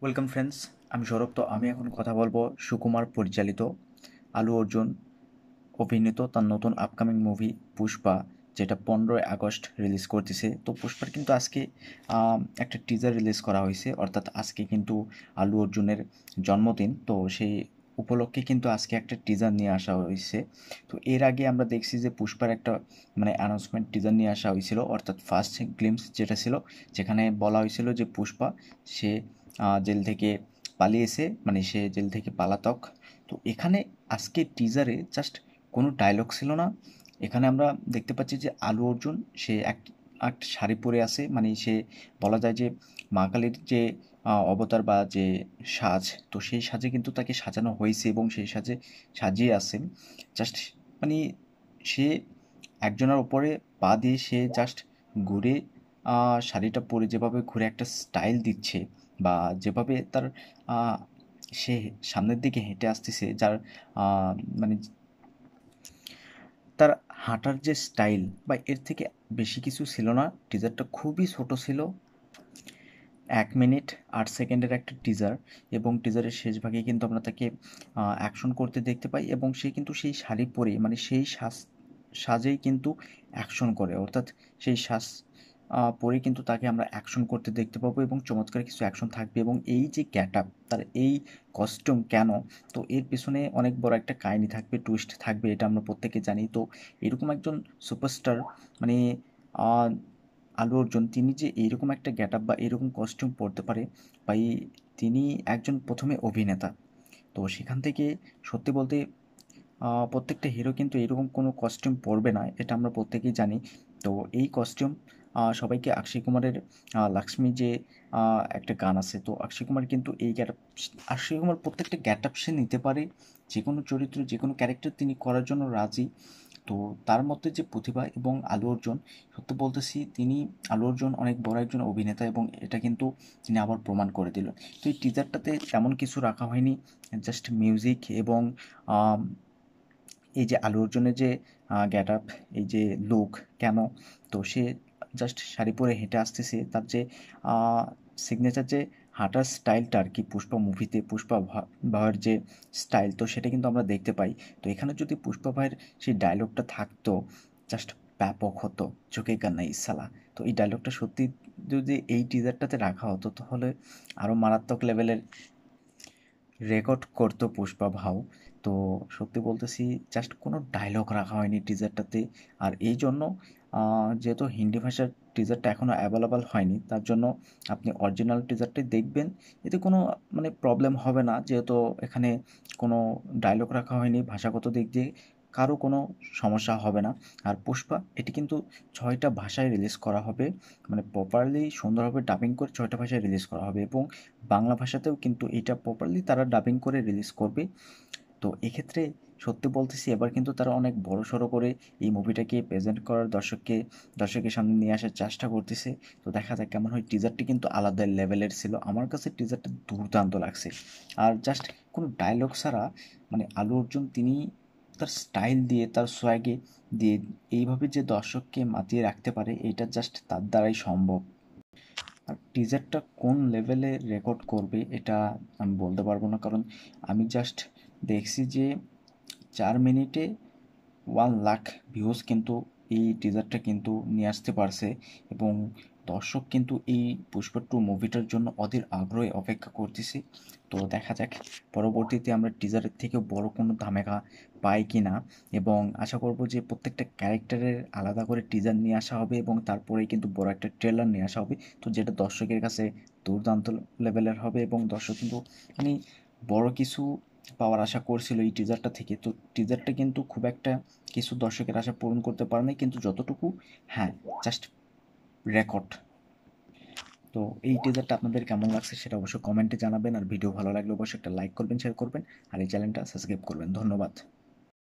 Welcome friends, আমি সৌরভ। তো আমি এখন কথা বলবো সুকুমার পরিচালিত, আলু অর্জুন অভিনীত তার নতুন আপকামিং মুভি পুষ্পা, যেটা 15ই আগস্ট রিলিজ করতেছে। তো পুষ্পার কিন্তু আজকে একটা টিজার রিলিজ করা হয়েছে, অর্থাৎ আজকে কিন্তু আলু অর্জুনের জন্মদিন। তো সেই উপলক্ষে কিন্তু আজকে একটা টিজার নিয়ে আসা হয়েছে। তো এর আগে আমরা দেখছি যে পুষ্পার একটা অ্যানাউন্সমেন্ট টিজার নিয়ে আসা হয়েছিল, অর্থাৎ ফার্স্ট গ্লিমস যেটা ছিল, যেখানে বলা হয়েছিল যে পুষ্পা সে জেল থেকে পালিয়েছে, সে জেল থেকে পালাতক। তো এখানে আজকে টিজারে জাস্ট কোনো ডায়লগ ছিল না। এখানে আমরা দেখতে পাচ্ছি যে আলু অর্জুন সে একটা শাড়ি পরে আছে, সে বলা যায় যে মা কালীর যে অবতার বা যে সাজ, তো সেই সাজে কিন্তু তাকে সাজানো হয়েছে এবং সেই সাজে সাজিয়ে আছে। জাস্ট মানে সে একজনের ওপরে পা দিয়ে সে জাস্ট ঘুরে, শাড়িটা পরে যেভাবে ঘুরে একটা স্টাইল দিচ্ছে, বা যেভাবে তার আহ, সে সামনের দিকে হেঁটে আসতেছে, যার আহ, মানে তার হাঁটার যে স্টাইল বা এর থেকে বেশি কিছু ছিল না। টিজারটা খুবই ছোট ছিল, 1 মিনিট 8 সেকেন্ডের একটা টিজার। এবং টিজারের শেষ ভাগে কিন্তু আমরা তাকে অ্যাকশন করতে দেখতে পাই, এবং সে কিন্তু সেই শাড়ি পরে, সেই সাজেই কিন্তু অ্যাকশন করে, অর্থাৎ সেই সাজ পরে কিন্তু তাকে আমরা অ্যাকশন করতে দেখতে পাবো এবং চমৎকার কিছু অ্যাকশন থাকবে। এবং এই যে গেট আপ, তার এই কস্টিউম কেন, তো এর পেছনে অনেক বড় একটা কাহিনী থাকবে, টুইস্ট থাকবে, এটা আমরা প্রত্যেকে জানি। তো এরকম একজন সুপারস্টার, মানে আহ, আলু অর্জুন, তিনি যে এইরকম একটা গেট আপ বা এরকম কস্টিউম পরতে পারে, বা তিনি একজন প্রথমে অভিনেতা। তো সেখান থেকে সত্যি বলতে প্রত্যেকটা হিরো কিন্তু এরকম কোনো কস্টিউম পরবে না, এটা আমরা প্রত্যেকেই জানি। তো এই কস্টিউম সবাইকে, অক্ষয় কুমারের লাক্সমি যে একটা গান আছে, তো অক্ষয় কুমার কিন্তু এই গেট আপ, অক্ষয় কুমার প্রত্যেকটা গেট আপ সে নিতে পারে, যে কোনো চরিত্র যে কোনো ক্যারেক্টার তিনি করার জন্য রাজি। তো তার মধ্যে যে প্রতিভা, এবং আলু অর্জুন, সত্যি বলতেছি তিনি, আলু অর্জুন অনেক বড় একজন অভিনেতা, এবং এটা কিন্তু তিনি আবার প্রমাণ করে দিল। তো এই টিজারটাতে তেমন কিছু রাখা হয়নি, জাস্ট মিউজিক এবং আম, এই যে আলু অর্জুনের যে গেট আপ, এই যে লুক কেন, তো সে জাস্ট শাড়ি পরে হেঁটে আসতেছে, তার যে সিগনেচার যে হাঁটার স্টাইলটা আর কি, পুষ্পা মুভিতে পুষ্পা ভাইয়ের যে স্টাইল, তো সেটা কিন্তু আমরা দেখতে পাই। তো এখানে যদি পুষ্পা ভাইয়ের সেই ডায়লগটা থাকতো, জাস্ট ব্যাপক হতো, চোখে কান্না ইসালা। তো এই ডায়লগটা সত্যি যদি এই টিজারটাতে রাখা হতো, তাহলে আরও মারাত্মক লেভেলের রেকর্ড করতো পুষ্পা ভাও। তো সত্যি বলতেছি, জাস্ট কোনো ডায়লগ রাখা হয়নি টিজারটাতে। আর এই জন্য যেহেতু হিন্দি ভাষার টিজারটা এখনও অ্যাভেলেবল হয়নি, তার জন্য আপনি অরিজিনাল টিজারটাই দেখবেন। এতে কোনো প্রবলেম হবে না, যেহেতু এখানে কোনো ডায়লগ রাখা হয়নি, ভাষাগত দিক দিয়ে কারো কোনো সমস্যা হবে না। আর পুষ্পা এটি কিন্তু 6টা ভাষায় রিলিজ করা হবে, প্রপারলি সুন্দরভাবে ডাবিং করে 6টা ভাষায় রিলিজ করা হবে, এবং বাংলা ভাষাতেও কিন্তু এটা প্রপারলি তারা ডাবিং করে রিলিজ করবে। তো এক্ষেত্রে সত্যি বলতেছি, এবার কিন্তু তারা অনেক বড় সড়ো করে এই মুভিটাকে প্রেজেন্ট করার, দর্শকের সামনে নিয়ে আসার চেষ্টা করতেছে। তো দেখা যাক কেমন হয়। টিজারটি কিন্তু আলাদা লেভেলের ছিল, আমার কাছে টিজারটা দুর্দান্ত লাগছে। আর জাস্ট কোনো ডায়লগ ছাড়া, আলু অর্জুন তিনি তার স্টাইল দিয়ে, তার সোয়াগে দিয়ে এইভাবে যে দর্শককে মাতিয়ে রাখতে পারে, এটা জাস্ট তার দ্বারাই সম্ভব। আর টিজারটা কোন লেভেলে রেকর্ড করবে এটা আমি বলতে পারবো না, কারণ আমি জাস্ট দেখছি যে 4 মিনিটে 1 লাখ ভিউজ কিন্তু এই টিজারটা কিন্তু নিয়ে আসতে পারছে। এবং দর্শক কিন্তু এই পুষ্পা 2 মুভিটার জন্য অধীর আগ্রহে অপেক্ষা করতেছে। তো দেখা যাক পরবর্তীতে আমরা টিজারের থেকেও বড় কোনো ধামাকা পাই কি না। এবং আশা করব যে প্রত্যেকটা ক্যারেক্টারের আলাদা করে টিজার নিয়ে আসা হবে, এবং তারপরেই কিন্তু বড় একটা ট্রেলার নিয়ে আসা হবে, তো যেটা দর্শকের কাছে দুর্দান্ত লেভেলের হবে। এবং দর্শক কিন্তু মানে বড় কিছু পাওয়ার আশা করছিল এই টিজারটা থেকে। তো টিজারটা কিন্তু খুব একটা কিছু দর্শকের আশা পূরণ করতে পারে নাই, কিন্তু যতটুকু, হ্যাঁ, জাস্ট রেকর্ড। তো এই টিজারটা আপনাদের কেমন লাগছে সেটা অবশ্যই কমেন্টে জানাবেন, আর ভিডিও ভালো লাগলে অবশ্যই একটা লাইক করবেন, শেয়ার করবেন, আর এই চ্যানেলটা সাবস্ক্রাইব করবেন। ধন্যবাদ।